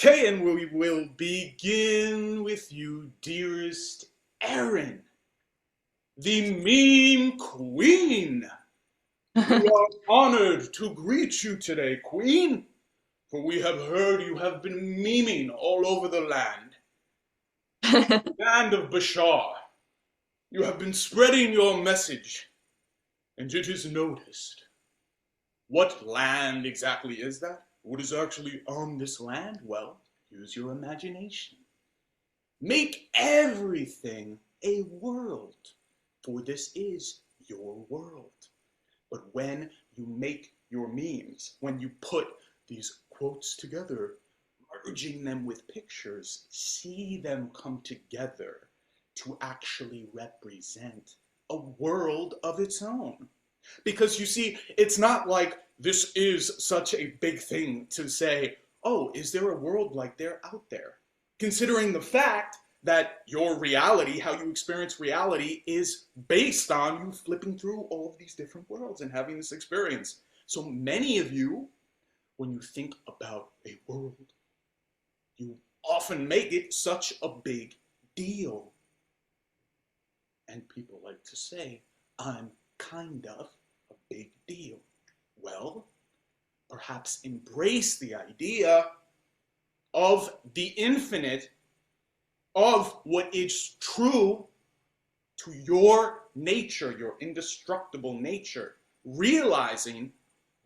Okay, and we will begin with you, dearest Erin, the meme queen. We are honored to greet you today, queen, for we have heard you have been memeing all over the land. Land of Bashar, you have been spreading your message, and it is noticed. What land exactly is that? What is actually on this land? Well, use your imagination. Make everything a world, for this is your world. But when you make your memes, when you put these quotes together, merging them with pictures, see them come together to actually represent a world of its own. Because you see, it's not like this is such a big thing to say, oh, is there a world like there out there? Considering the fact that your reality, how you experience reality, is based on you flipping through all of these different worlds and having this experience. So many of you, when you think about a world, you often make it such a big deal. And people like to say, I'm kind of a big deal. Well, perhaps embrace the idea of the infinite, of what is true to your nature, your indestructible nature, realizing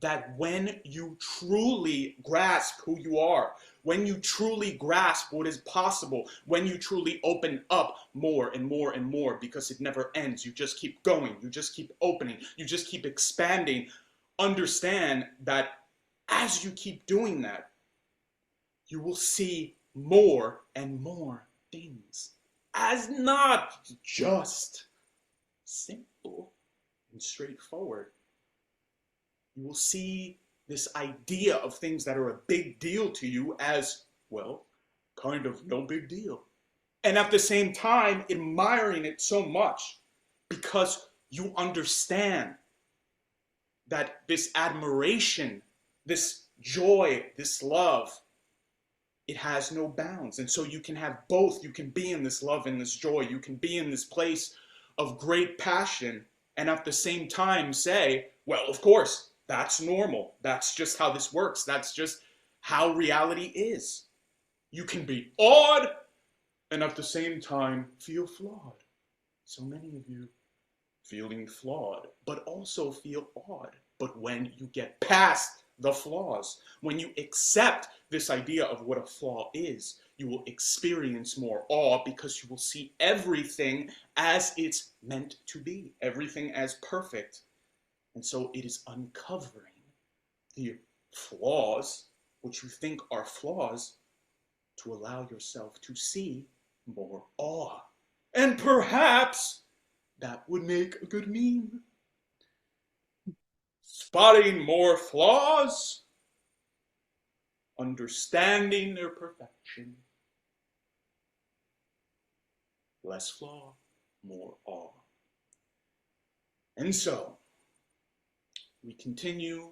that when you truly grasp who you are, when you truly grasp what is possible, when you truly open up more and more and more, because it never ends, you just keep going, you just keep opening, you just keep expanding, understand that as you keep doing that, you will see more and more things as not just simple and straightforward. You will see this idea of things that are a big deal to you as, well, kind of no big deal. And at the same time, admiring it so much because you understand that this admiration, this joy, this love, it has no bounds. And so you can have both. You can be in this love and this joy. You can be in this place of great passion and at the same time say, well, of course, that's normal. That's just how this works. That's just how reality is. You can be awed and at the same time feel flawed. So many of you feeling flawed, but also feel awed. But when you get past the flaws, when you accept this idea of what a flaw is, you will experience more awe because you will see everything as it's meant to be, everything as perfect. And so it is uncovering the flaws, which you think are flaws, to allow yourself to see more awe. And perhaps that would make a good meme. Spotting more flaws, understanding their perfection. Less flaw, more awe. And so, we continue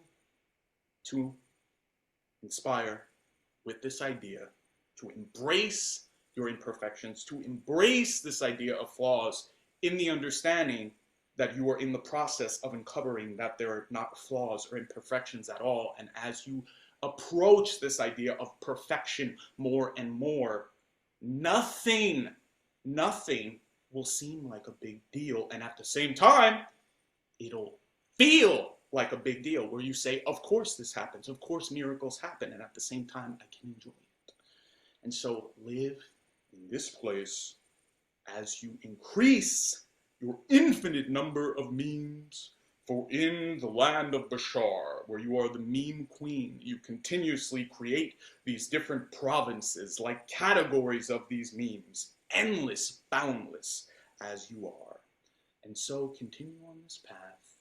to inspire with this idea to embrace your imperfections, to embrace this idea of flaws in the understanding that you are in the process of uncovering that there are not flaws or imperfections at all. And as you approach this idea of perfection more and more, nothing will seem like a big deal. And at the same time, it'll feel like a big deal where you say, of course this happens, of course miracles happen, and at the same time, I can enjoy it. And so live in this place as you increase your infinite number of memes, for in the land of Bashar, where you are the meme queen, you continuously create these different provinces, like categories of these memes, endless, boundless, as you are. And so continue on this path,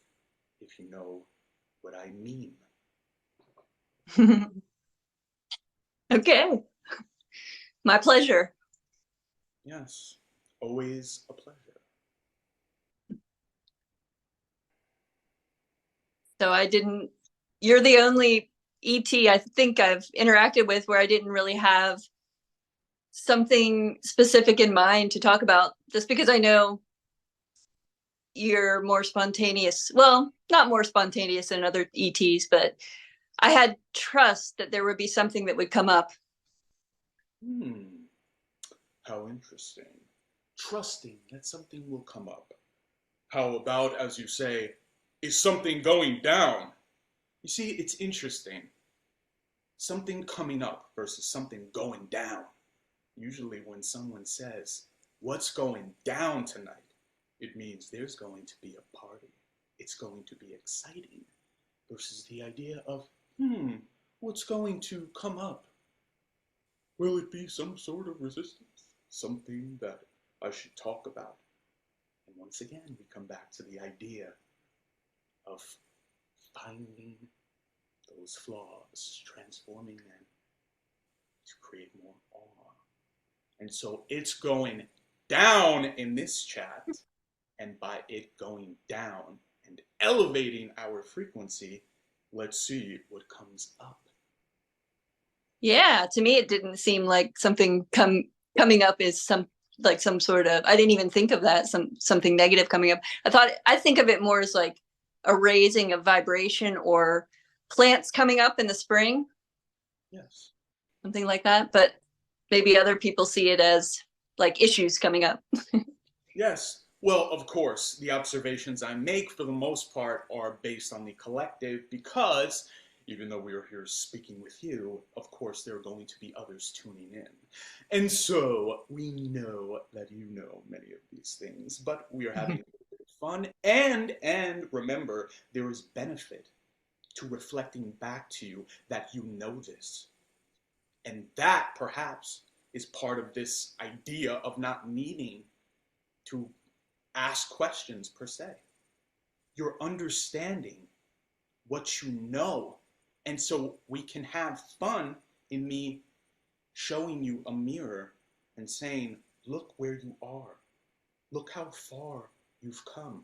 if you know what I mean. Okay. My pleasure. Yes, always a pleasure. So you're the only ET I think I've interacted with where I didn't really have something specific in mind to talk about, just because I know you're more spontaneous. Well, not more spontaneous than other ETs, but I had trust that there would be something that would come up. How interesting. Trusting that something will come up. How about, as you say, is something going down? You see, it's interesting. Something coming up versus something going down. Usually when someone says, what's going down tonight? It means there's going to be a party. It's going to be exciting. Versus the idea of, what's going to come up? Will it be some sort of resistance? Something that I should talk about? And once again, we come back to the idea of finding those flaws, transforming them to create more awe. And so it's going down in this chat, and by it going down and elevating our frequency, let's see what comes up. Yeah, to me it didn't seem like something coming up is some sort of, I didn't even think of that, something negative coming up. I think of it more as like a raising of vibration, or plants coming up in the spring. Yes. Something like that, but maybe other people see it as like issues coming up. Yes. Well, of course, the observations I make for the most part are based on the collective, because even though we are here speaking with you, of course, there are going to be others tuning in. And so we know that you know many of these things, but we are having a little bit of fun. And remember, there is benefit to reflecting back to you that you know this. And that perhaps is part of this idea of not needing to ask questions per se. You're understanding what you know. And so we can have fun in me showing you a mirror and saying, look where you are. Look how far you've come.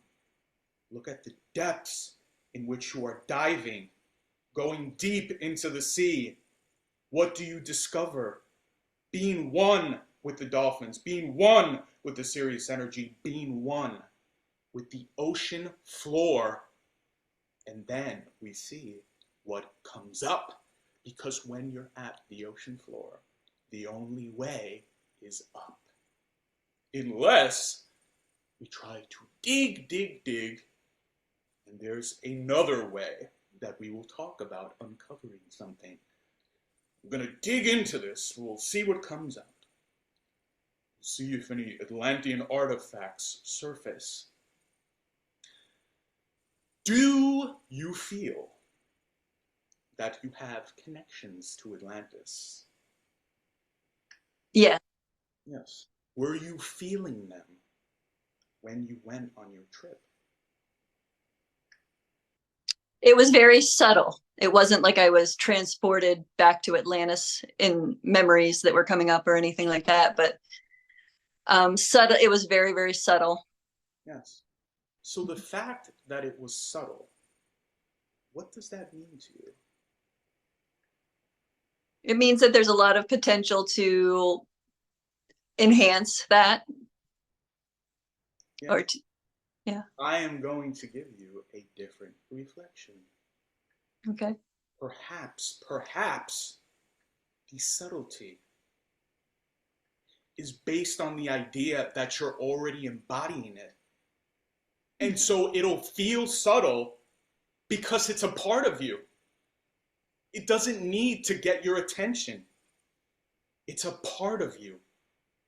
Look at the depths in which you are diving, going deep into the sea. What do you discover? Being one with the dolphins, being one with the Sirius energy, being one with the ocean floor. And then we see what comes up, because when you're at the ocean floor, the only way is up. Unless we try to dig, and there's another way that we will talk about uncovering something. We're going to dig into this. We'll see what comes up. We'll see if any Atlantean artifacts surface. Do you feel that you have connections to Atlantis? Yeah. Yes. Were you feeling them when you went on your trip? It was very subtle. It wasn't like I was transported back to Atlantis in memories that were coming up or anything like that, but subtle. It was very, very subtle. Yes. So the fact that it was subtle, what does that mean to you? It means that there's a lot of potential to enhance that. Yeah. Or yeah. I am going to give you a different reflection. Okay. Perhaps the subtlety is based on the idea that you're already embodying it. And so it'll feel subtle because it's a part of you. It doesn't need to get your attention. It's a part of you.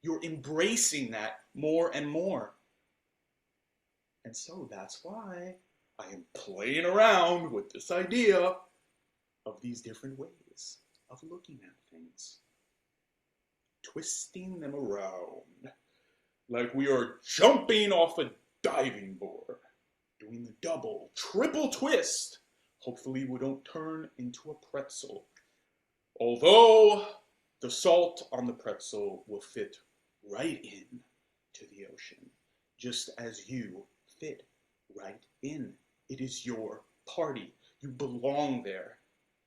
You're embracing that more and more. And so that's why I am playing around with this idea of these different ways of looking at things. Twisting them around like we are jumping off a diving board, doing the double, triple twist. Hopefully we don't turn into a pretzel. Although the salt on the pretzel will fit right in to the ocean, just as you fit right in. It is your party. You belong there.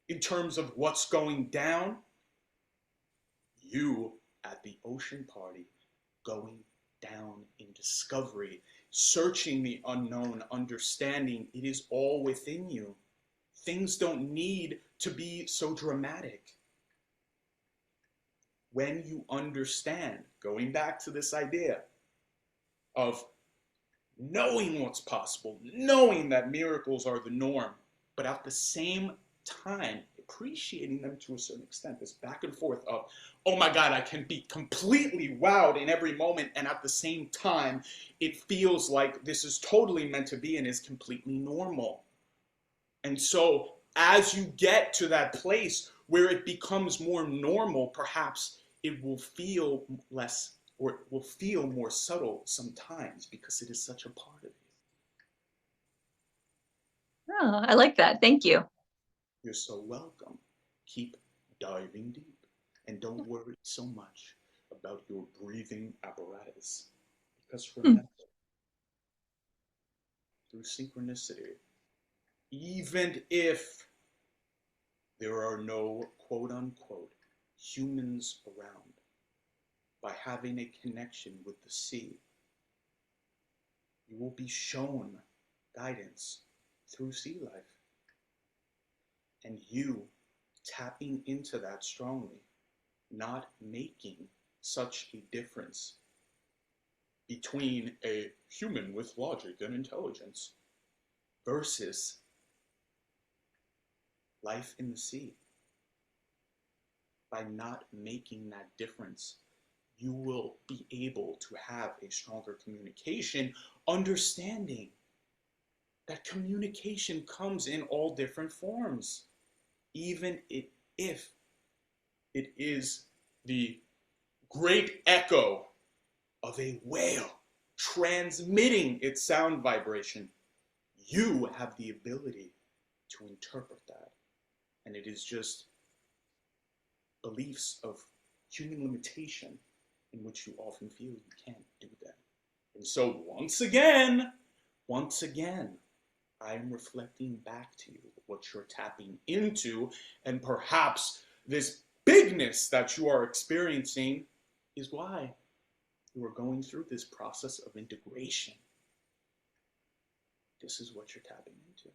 in terms of what's going down, you at the ocean party, going down in discovery, searching the unknown, understanding it is all within you. Things don't need to be so dramatic. When you understand, going back to this idea of knowing what's possible, knowing that miracles are the norm, but at the same time, appreciating them to a certain extent, this back and forth of, oh my God, I can be completely wowed in every moment, and at the same time, it feels like this is totally meant to be and is completely normal. And so, as you get to that place where it becomes more normal, perhaps it will feel less, or it will feel more subtle sometimes because it is such a part of you. Oh, I like that. Thank you. You're so welcome. Keep diving deep and don't worry so much about your breathing apparatus. Because remember, through synchronicity, even if there are no quote unquote humans around, by having a connection with the sea, you will be shown guidance through sea life. And you tapping into that strongly, not making such a difference between a human with logic and intelligence versus life in the sea. By not making that difference, you will be able to have a stronger communication, understanding that communication comes in all different forms, even if it is the great echo of a whale transmitting its sound vibration. You have the ability to interpret that. And it is just beliefs of human limitation in which you often feel you can't do that. And so once again, I am reflecting back to you what you're tapping into, and perhaps this bigness that you are experiencing is why you are going through this process of integration. This is what you're tapping into.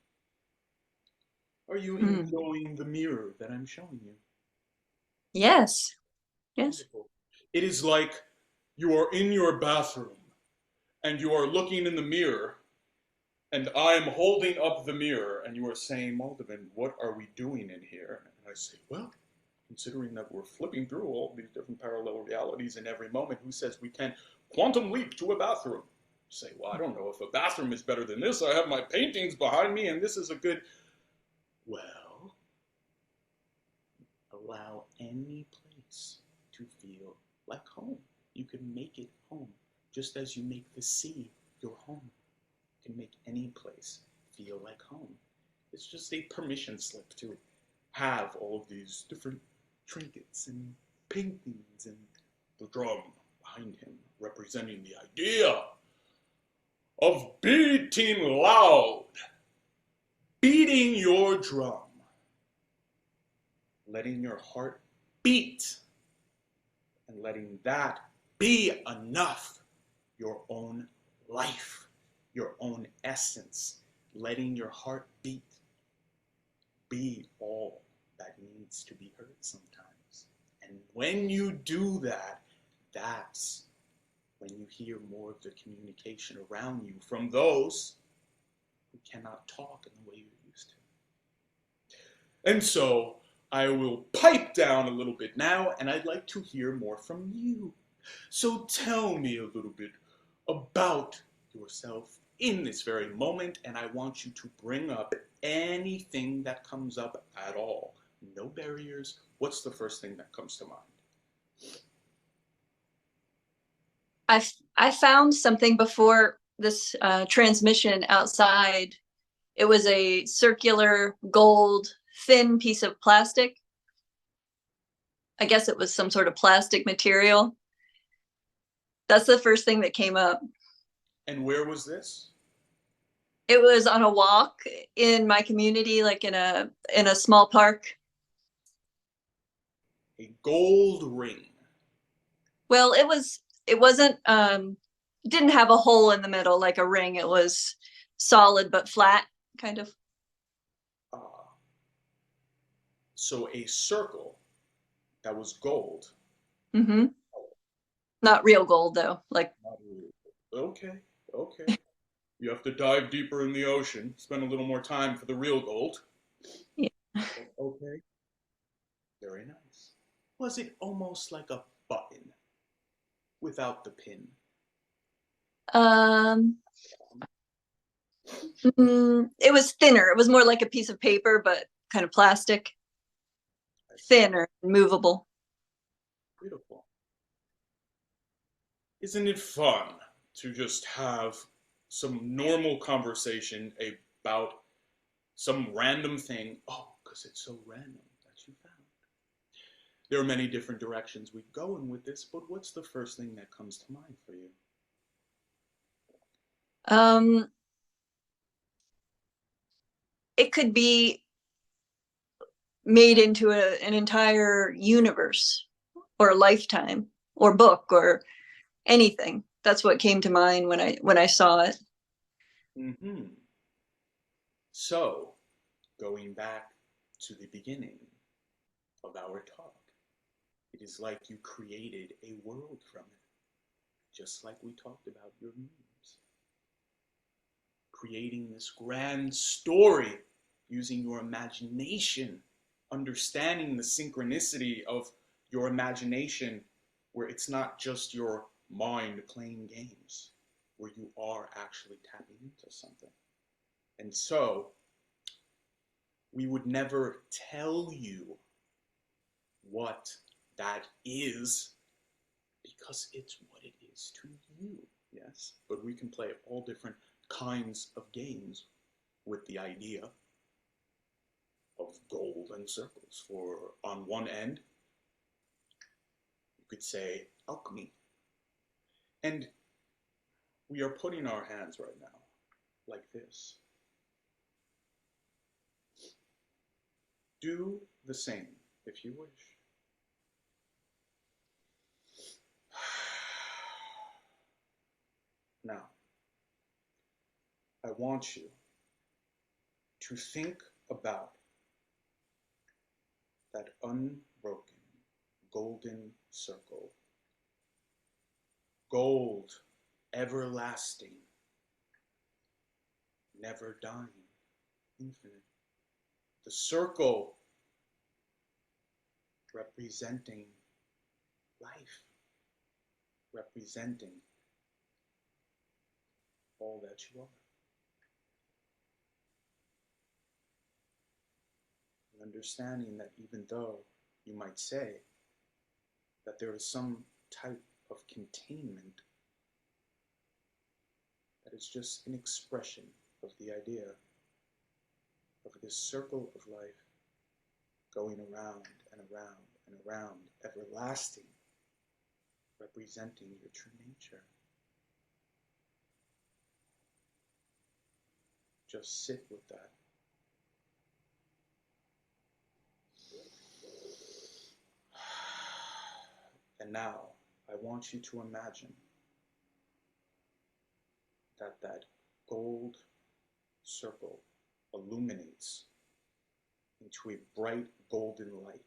Are you enjoying the mirror that I'm showing you? Yes. Yes. Wonderful. It is like you are in your bathroom and you are looking in the mirror, and I am holding up the mirror, and you are saying, Maldevin, what are we doing in here? And I say, well, considering that we're flipping through all these different parallel realities in every moment, who says we can't quantum leap to a bathroom? You say, well, I don't know if a bathroom is better than this. I have my paintings behind me, and this is a good... Well, allow any place to feel like home. You can make it home, just as you make the sea your home. You can make any place feel like home. It's just a permission slip to have all of these different trinkets and paintings, and the drum behind him representing the idea of beating loud, beating your drum, letting your heart beat, and letting that be enough, your own life, your own essence, letting your heart beat be all that needs to be heard sometimes. And when you do that, that's when you hear more of the communication around you from those who cannot talk in the way you're used to. And so I will pipe down a little bit now, and I'd like to hear more from you. So tell me a little bit about yourself in this very moment, and I want you to bring up anything that comes up at all. No barriers. What's the first thing that comes to mind? I found something before this transmission outside. It was a circular gold thin piece of plastic. I guess it was some sort of plastic material. That's the first thing that came up. And where was this? It was on a walk in my community, like in a small park. A gold ring. Well, it wasn't didn't have a hole in the middle like a ring. It was solid but flat, kind of. So a circle that was gold. Mm-hmm. Not real gold though. Like, Okay, okay. You have to dive deeper in the ocean, spend a little more time for the real gold. yeah. Okay, very nice. Was it almost like a button without the pin? Um, it was thinner. It was more like a piece of paper, but kind of plastic, thinner, movable. Beautiful. Isn't it fun to just have some normal conversation about some random thing? Oh, because it's so random that you found. There are many different directions we go in with this, but what's the first thing that comes to mind for you? Um, it could be made into an entire universe or a lifetime or book or anything. That's what came to mind when I saw it. Mm-hmm. So, going back to the beginning of our talk, it is like you created a world from it, just like we talked about your memes. Creating this grand story using your imagination, understanding the synchronicity of your imagination, where it's not just your mind playing games, where you are actually tapping into something. And so, we would never tell you what that is because it's what it is to you. Yes, but we can play all different kinds of games with the idea of gold and circles. For on one end, you could say alchemy. And we are putting our hands right now like this. Do the same if you wish. Now, I want you to think about that unbroken golden circle. Gold, everlasting, never dying, infinite. The circle representing life, representing all that you are. And understanding that even though you might say that there is some type of containment, that is just an expression of the idea of this circle of life going around and around and around, everlasting, representing your true nature. Just sit with that. And now, I want you to imagine that that gold circle illuminates into a bright golden light,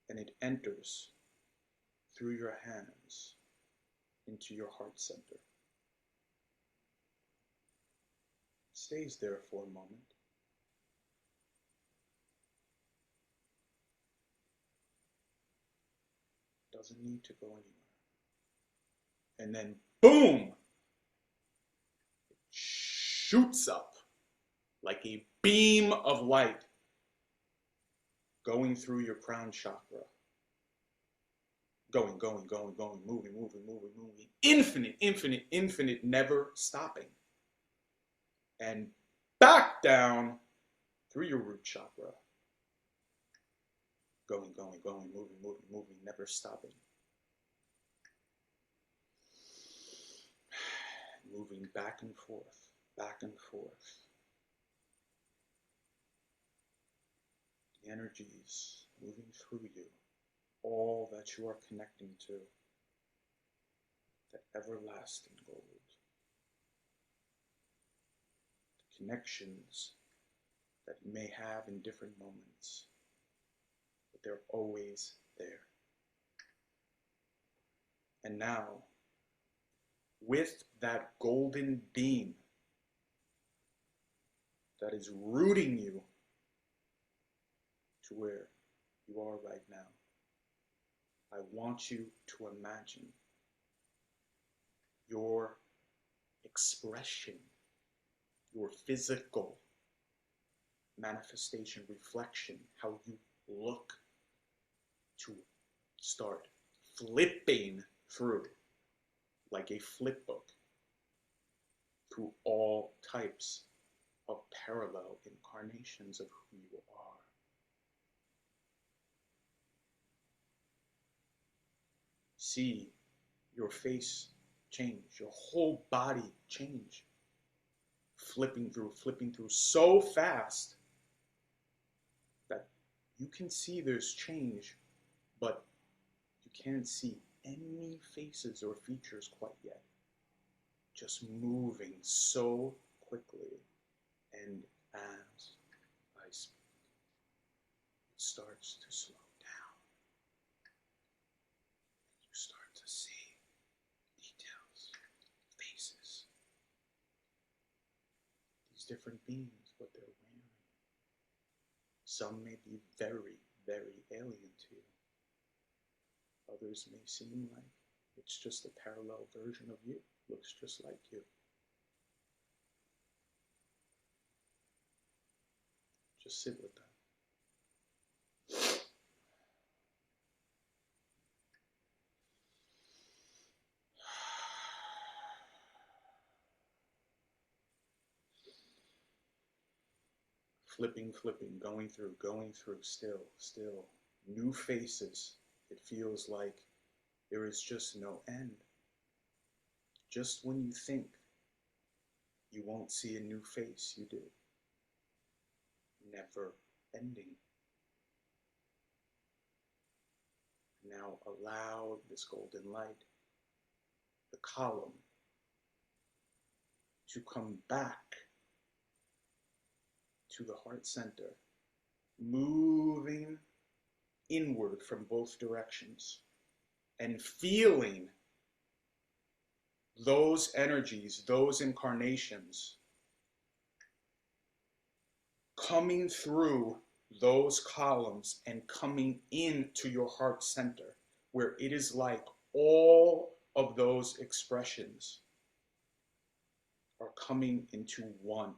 and it enters through your hands into your heart center. It stays there for a moment. Doesn't need to go anywhere. And then, boom! It shoots up like a beam of light going through your crown chakra. Going, going, going, going, moving, moving, moving, moving. Infinite, infinite, infinite, never stopping. And back down through your root chakra. Going, going, going, moving, moving, moving, never stopping. Moving back and forth, back and forth. The energies moving through you, all that you are connecting to, that everlasting gold. The connections that you may have in different moments, but they're always there. And now, with that golden beam that is rooting you to where you are right now, I want you to imagine your expression, your physical manifestation, reflection, how you look, to start flipping through like a flip book through all types of parallel incarnations of who you are. See your face change, your whole body change, flipping through so fast that you can see there's change, but you can't see any faces or features quite yet. Just moving so quickly. And as I speak, it starts to slow down. You start to see details, faces, these different beings, what they're wearing. Some may be very, very alien to you. Others may seem like it's just a parallel version of you, looks just like you. Just sit with that. Flipping, going through, still. New faces. It feels like there is just no end. Just when you think you won't see a new face, you do. Never ending. Now allow this golden light, the column, to come back to the heart center, moving inward from both directions and feeling those energies, those incarnations coming through those columns and coming into your heart center, where it is like all of those expressions are coming into one,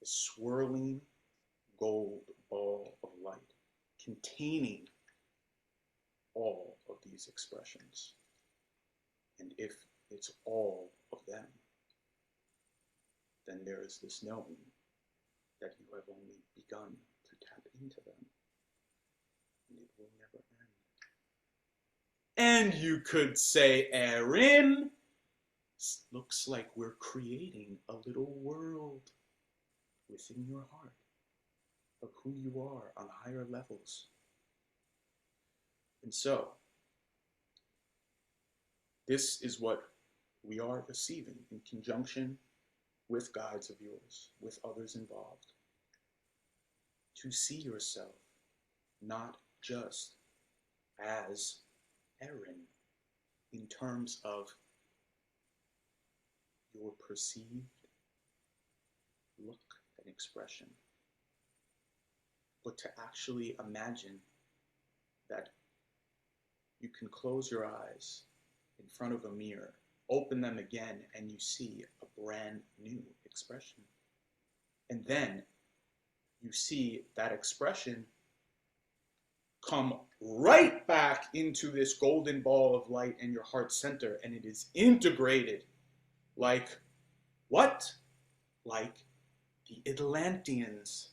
a swirling gold ball of light containing all of these expressions. And if it's all of them, then there is this knowing that you have only begun to tap into them, and it will never end. And you could say, Erin, looks like we're creating a little world within your heart of who you are on higher levels. And so, this is what we are receiving in conjunction with guides of yours, with others involved. To see yourself not just as Erin in terms of your perceived look and expression, but to actually imagine that you can close your eyes in front of a mirror, open them again, and you see a brand new expression. And then you see that expression come right back into this golden ball of light in your heart center, and it is integrated like what? Like the Atlanteans,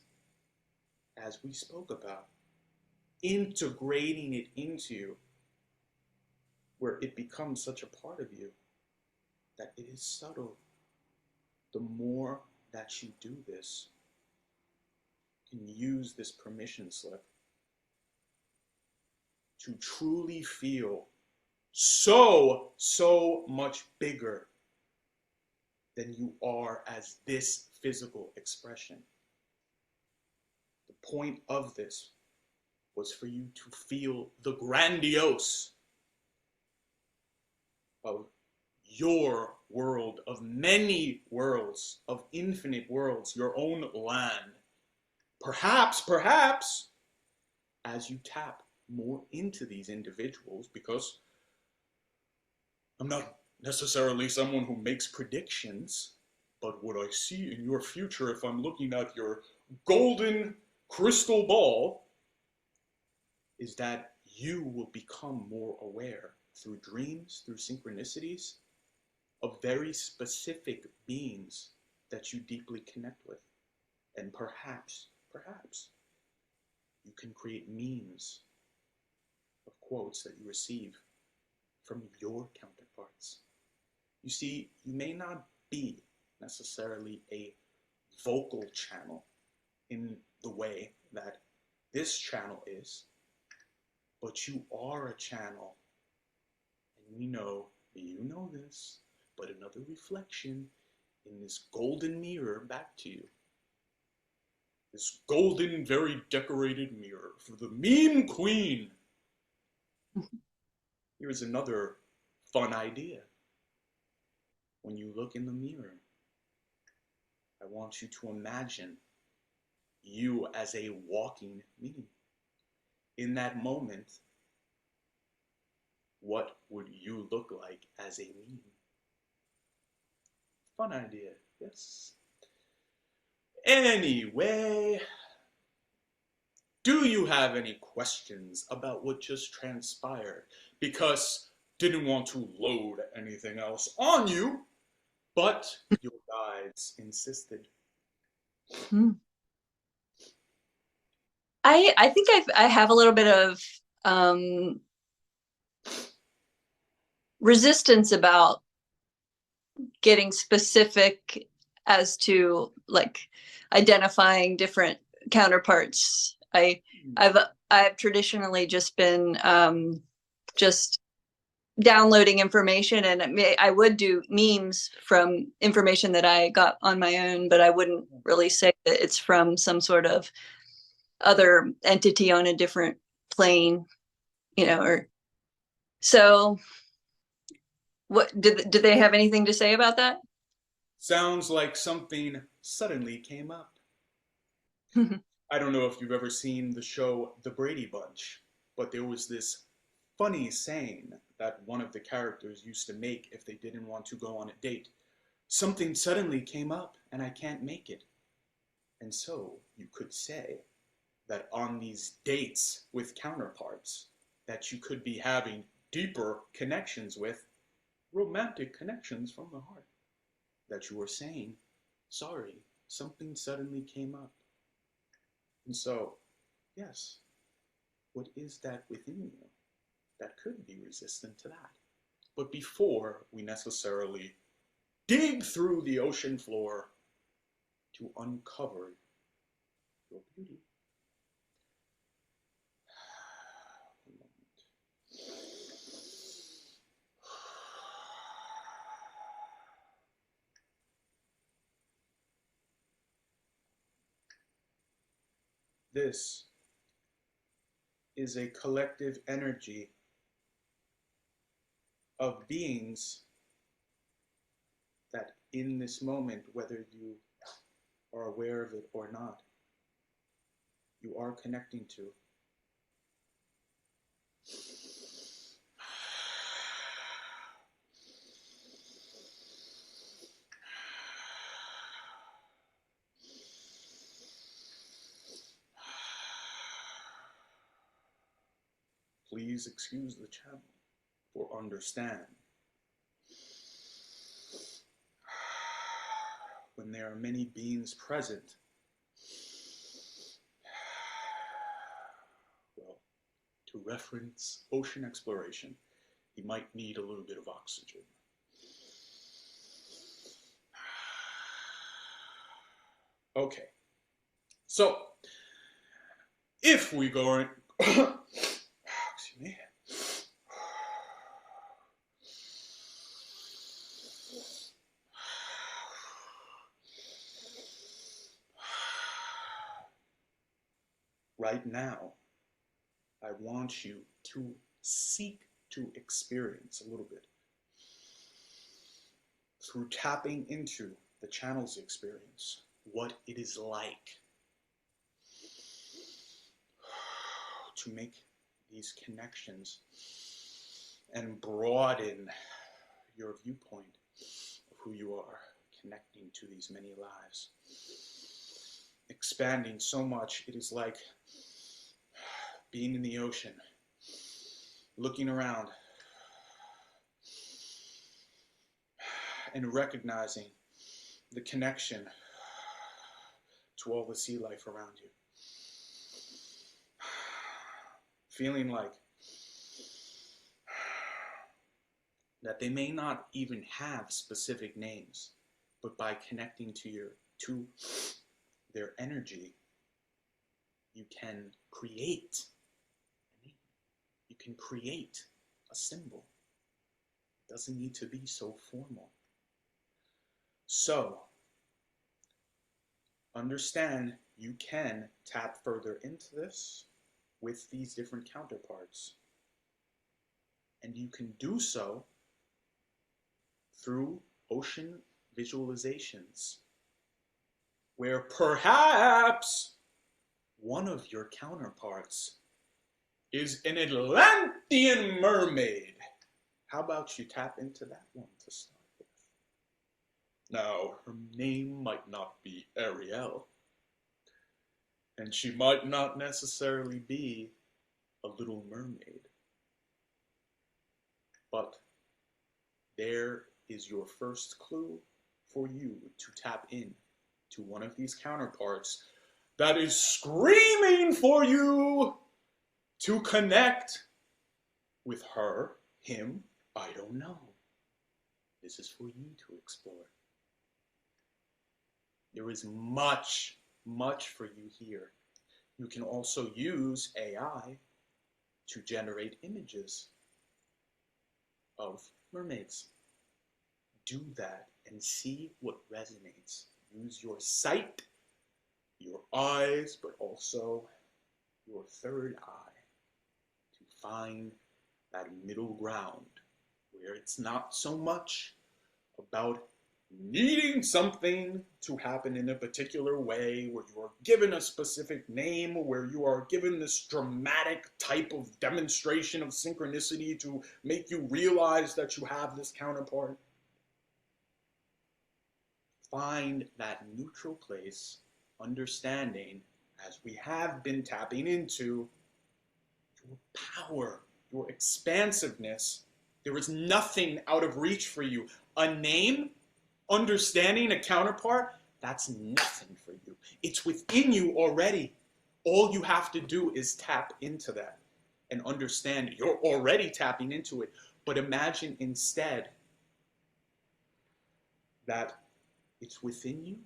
as we spoke about, integrating it into you, where it becomes such a part of you that it is subtle. The more that you do this, you can use this permission slip to truly feel so much bigger than you are as this physical expression. The point of this was for you to feel the grandiose of your world, of many worlds, of infinite worlds, your own land. Perhaps, as you tap more into these individuals, because I'm not necessarily someone who makes predictions, but what I see in your future, if I'm looking at your golden crystal ball, is that you will become more aware through dreams, through synchronicities, of very specific beings that you deeply connect with. And perhaps, you can create memes of quotes that you receive from your counterparts. You see, you may not be necessarily a vocal channel in the way that this channel is, but you are a channel. And we know, you know this, but another reflection in this golden mirror back to you. This golden, very decorated mirror for the meme queen. Here's another fun idea. When you look in the mirror, I want you to imagine you as a walking meme. In that moment, what would you look like as a meme? Fun idea, yes. Anyway, do you have any questions about what just transpired? Because didn't want to load anything else on you, but your guides insisted. I think I have a little bit of resistance about getting specific as to like identifying different counterparts. I've traditionally just been just downloading information, and I would do memes from information that I got on my own, but I wouldn't really say that it's from some sort of other entity on a different plane, or so. What did they have anything to say about that? Sounds like something suddenly came up. I don't know if you've ever seen the show The Brady Bunch, but there was this funny saying that one of the characters used to make if they didn't want to go on a date. Something suddenly came up and I can't make it. And so you could say that on these dates with counterparts that you could be having deeper connections with, romantic connections from the heart, that you were saying, sorry, something suddenly came up. And so, yes, what is that within you that could be resistant to that? But before we necessarily dig through the ocean floor to uncover your beauty, this is a collective energy of beings that in this moment, whether you are aware of it or not, you are connecting to. Please excuse the channel or understand. When there are many beings present, well, to reference ocean exploration, you might need a little bit of oxygen. Okay, so if we go, excuse me, right now, I want you to seek to experience a little bit through tapping into the channel's experience, what it is like to make these connections and broaden your viewpoint of who you are, connecting to these many lives, expanding so much. It is like being in the ocean, looking around and recognizing the connection to all the sea life around you. Feeling like that they may not even have specific names, but by connecting to their energy, you can create a name. You can create a symbol. It doesn't need to be so formal. So, understand you can tap further into this with these different counterparts. And you can do so through ocean visualizations, where perhaps one of your counterparts is an Atlantean mermaid. How about you tap into that one to start with? Now, her name might not be Ariel, and she might not necessarily be a little mermaid, but there is your first clue for you to tap in to one of these counterparts that is screaming for you to connect with her, him, I don't know. This is for you to explore. There is much, much for you here. You can also use AI to generate images of mermaids. Do that and see what resonates. Use your sight, your eyes, but also your third eye to find that middle ground where it's not so much about needing something to happen in a particular way, where you are given a specific name, where you are given this dramatic type of demonstration of synchronicity to make you realize that you have this counterpart. Find that neutral place, understanding, as we have been tapping into, your power, your expansiveness. There is nothing out of reach for you. A name, understanding a counterpart, that's nothing for you. It's within you already. All you have to do is tap into that and understand it. You're already tapping into it. But imagine instead that it's within you,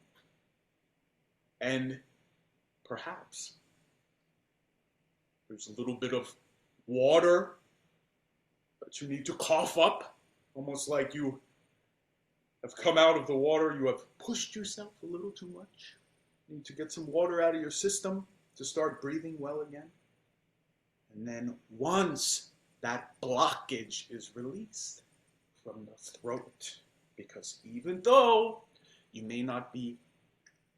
and perhaps there's a little bit of water that you need to cough up, almost like you have come out of the water, you have pushed yourself a little too much. You need to get some water out of your system to start breathing well again. And then once that blockage is released from the throat, because even though you may not be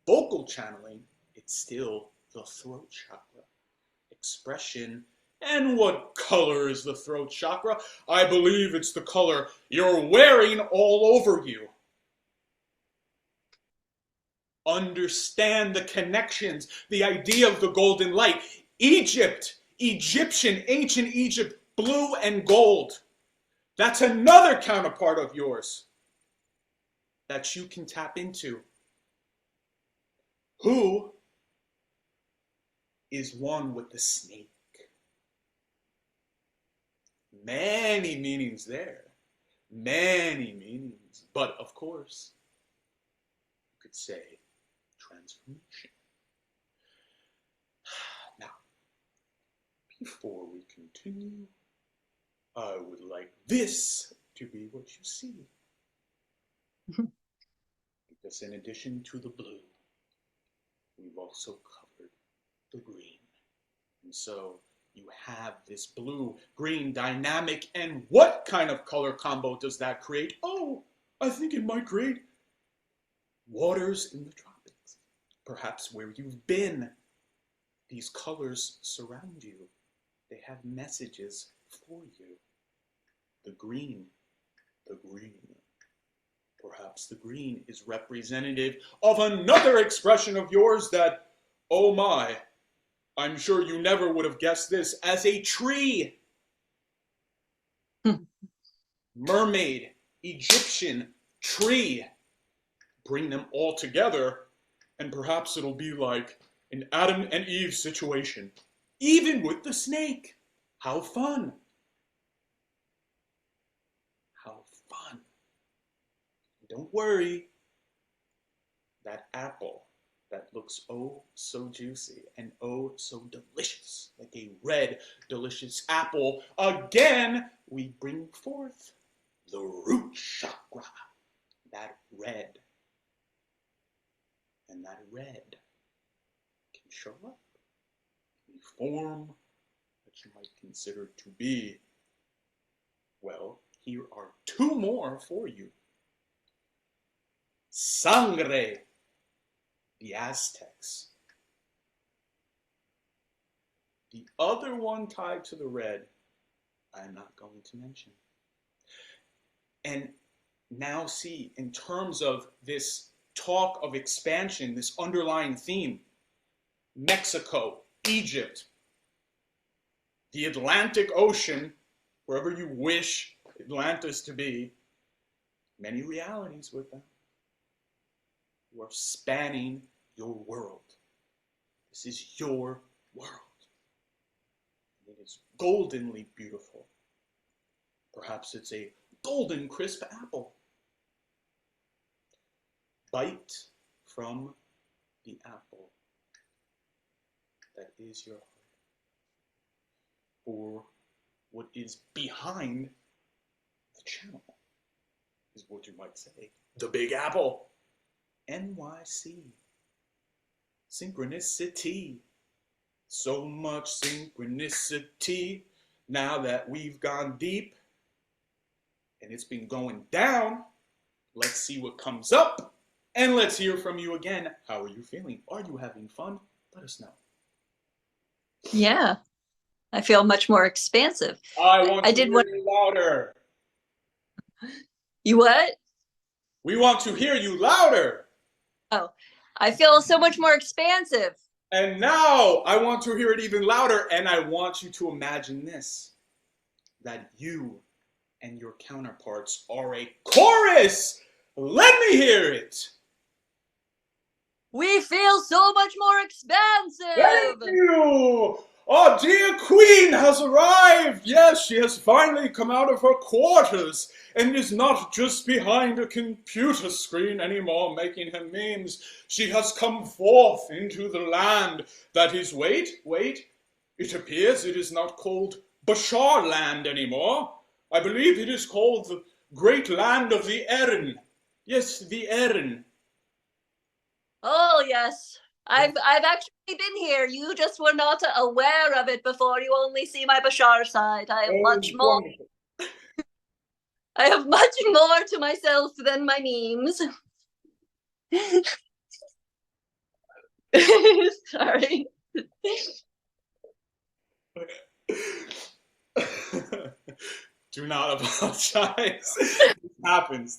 vocal channeling, it's still the throat chakra. Expression. And what color is the throat chakra? I believe it's the color you're wearing all over you. Understand the connections, the idea of the golden light. Egyptian, ancient Egypt, blue and gold. That's another counterpart of yours that you can tap into. Who is one with the snake? Many meanings there. Many meanings. But of course, you could say transformation. Now, before we continue, I would like this to be what you see. Because in addition to the blue, we've also covered the green. And so you have this blue-green dynamic, and what kind of color combo does that create? Oh, I think it might create waters in the tropics. Perhaps where you've been. These colors surround you. They have messages for you. The green, the green. Perhaps the green is representative of another expression of yours that, oh my, I'm sure you never would have guessed this, as a tree. Mermaid, Egyptian, tree. Bring them all together, and perhaps it'll be like an Adam and Eve situation. Even with the snake. How fun. How fun. Don't worry. That apple that looks oh so juicy and oh so delicious, like a red, delicious apple, again, we bring forth the root chakra. That red. And that red can show up in a form that you might consider to be, well, here are two more for you. Sangre, the Aztecs. The other one tied to the red, I'm not going to mention. And now see, in terms of this talk of expansion, this underlying theme, Mexico, Egypt, the Atlantic Ocean, wherever you wish Atlantis to be, many realities with them. You are spanning your world. This is your world. And it is goldenly beautiful. Perhaps it's a golden crisp apple. Bite from the apple that is your heart. Or what is behind the channel is what you might say. The Big Apple. NYC. Synchronicity. So much synchronicity. Now that we've gone deep and it's been going down, let's see what comes up. And let's hear from you again. How are you feeling? Are you having fun? Let us know. Yeah, I feel much more expansive. I want to hear you louder. You what? We want to hear you louder. Oh, I feel so much more expansive. And now I want to hear it even louder, and I want you to imagine this, that you and your counterparts are a chorus. Let me hear it. We feel so much more expansive. Thank you. Our dear queen has arrived. Yes, she has finally come out of her quarters and is not just behind a computer screen anymore making her memes. She has come forth into the land that is, wait, it appears it is not called Bashar land anymore. I believe it is called the great land of the Erin. Yes, the Erin. Oh, yes. I've actually been here. You just were not aware of it before. You only see my Bashar side. I have much more. Wonderful. I have much more to myself than my memes. Sorry. Do not apologize.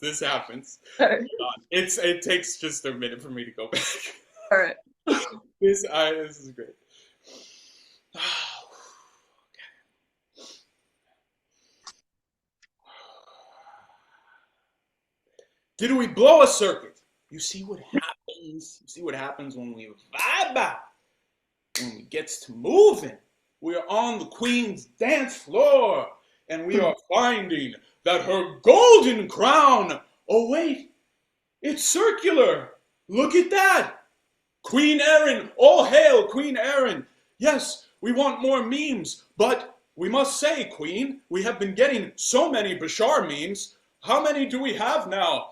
This happens. Right. It takes just a minute for me to go back. All right. This is great. Did we blow a circuit? You see what happens? You see what happens when we vibe out? When we gets to moving. We are on the queen's dance floor, and we are finding that her golden crown, oh wait, it's circular. Look at that. Queen Erin, all hail Queen Erin. Yes, we want more memes, but we must say, Queen, we have been getting so many Bashar memes. How many do we have now?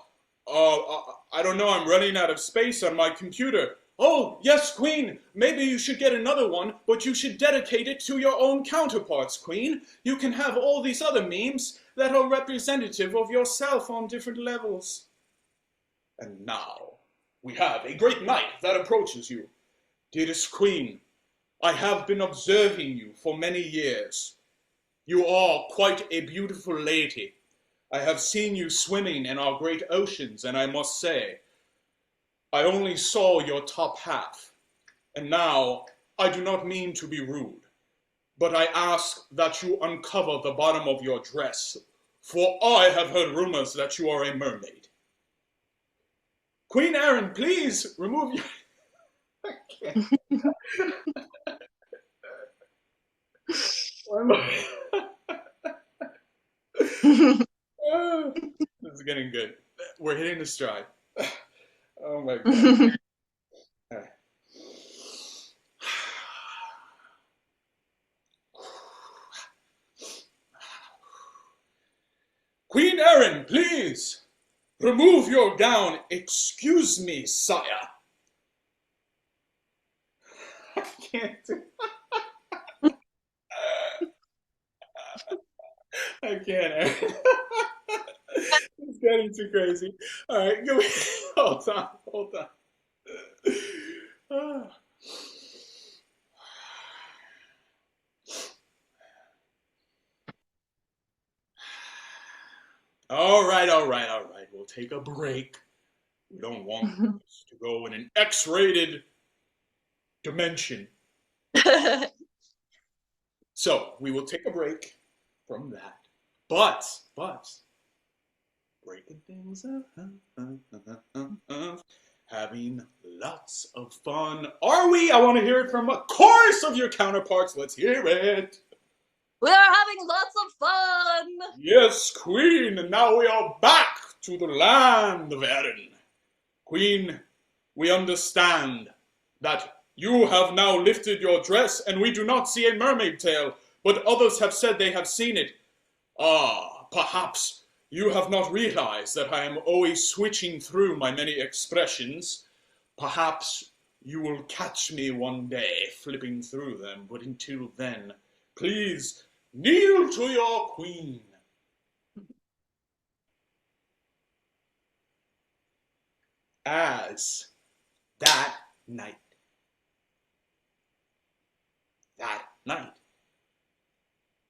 I don't know, I'm running out of space on my computer. Oh, yes, Queen. Maybe you should get another one, but you should dedicate it to your own counterparts, Queen. You can have all these other memes that are representative of yourself on different levels. And now, we have a great knight that approaches you. Dearest Queen, I have been observing you for many years. You are quite a beautiful lady. I have seen you swimming in our great oceans, and I must say, I only saw your top half. And now, I do not mean to be rude, but I ask that you uncover the bottom of your dress, for I have heard rumors that you are a mermaid. Queen Erin, please remove your... I can't. This is getting good. We're hitting the stride. Oh my god. All right. Queen Erin, please remove your gown. Excuse me, sire. I can't do I can't, Erin. It's getting too crazy. All right, go ahead. Hold on, hold on. Ah. All right, all right, all right. We'll take a break. We don't want this to go in an X-rated dimension. So we will take a break from that. But breaking things up, having lots of fun. Are we? I want to hear it from a chorus of your counterparts. Let's hear it. We are having lots of fun. Yes, Queen, and now we are back to the land of Erin. Queen, we understand that you have now lifted your dress, and we do not see a mermaid tail, but others have said they have seen it. Ah, perhaps you have not realized that I am always switching through my many expressions. Perhaps you will catch me one day flipping through them, but until then, please kneel to your queen. As that night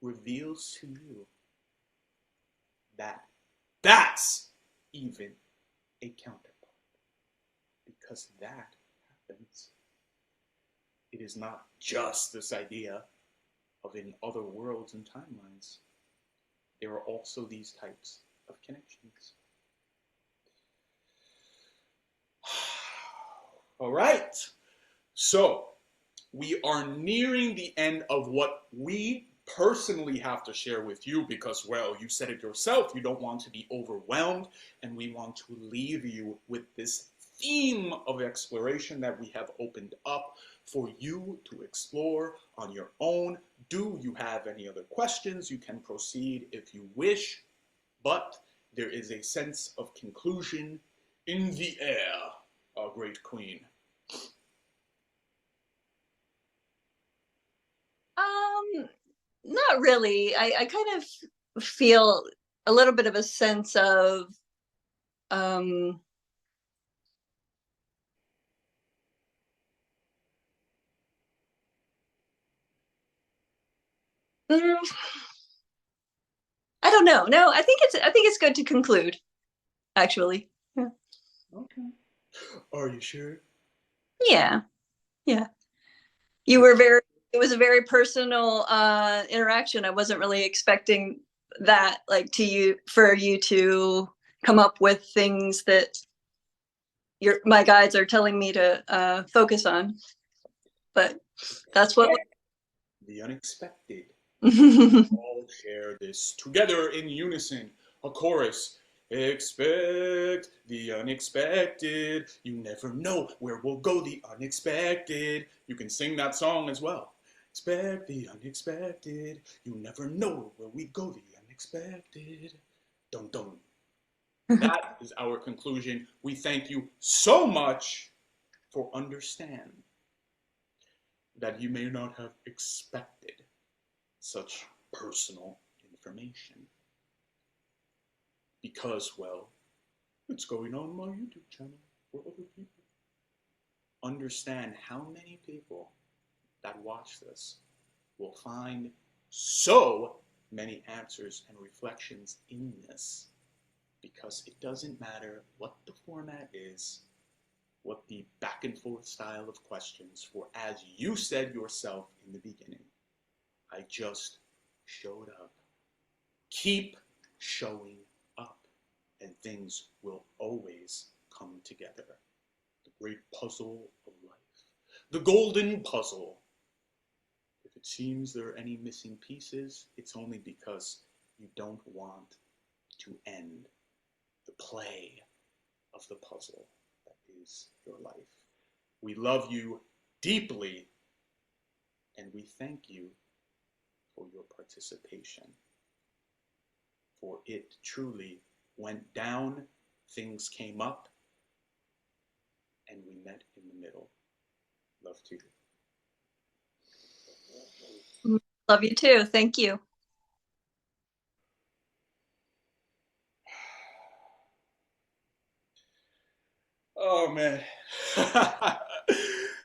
reveals to you that that's even a counterpart. Because that happens. It is not just this idea of in other worlds and timelines. There are also these types of connections. All right. So we are nearing the end of what we personally have to share with you because, well, you said it yourself, you don't want to be overwhelmed, and we want to leave you with this theme of exploration that we have opened up for you to explore on your own. Do you have any other questions? You can proceed if you wish, but there is a sense of conclusion in the air, our great queen. Not really. I kind of feel a little bit of a sense of I don't know. No, I think it's good to conclude, actually. Yeah. Okay. Are you sure? Yeah. Yeah. You were very it was a very personal interaction. I wasn't really expecting that, like, for you to come up with things that my guides are telling me to focus on. But that's what the unexpected. All share this together in unison. A chorus. Expect the unexpected. You never know where we'll go the unexpected. You can sing that song as well. Expect the unexpected. You never know where we go the unexpected. Dun dun. That is our conclusion. We thank you so much For understand that you may not have expected such personal information. Because, well, it's going on my YouTube channel for other people. Understand how many people that watch this will find so many answers and reflections in this, because it doesn't matter what the format is, what the back and forth style of questions, for as you said yourself in the beginning, I just showed up. Keep showing up, and things will always come together. The great puzzle of life, the golden puzzle. If it seems there are any missing pieces, it's only because you don't want to end the play of the puzzle that is your life. We love you deeply, and we thank you for your participation. For it truly went down, things came up, and we met in the middle. Love to you. Love you too. Thank you. Oh man.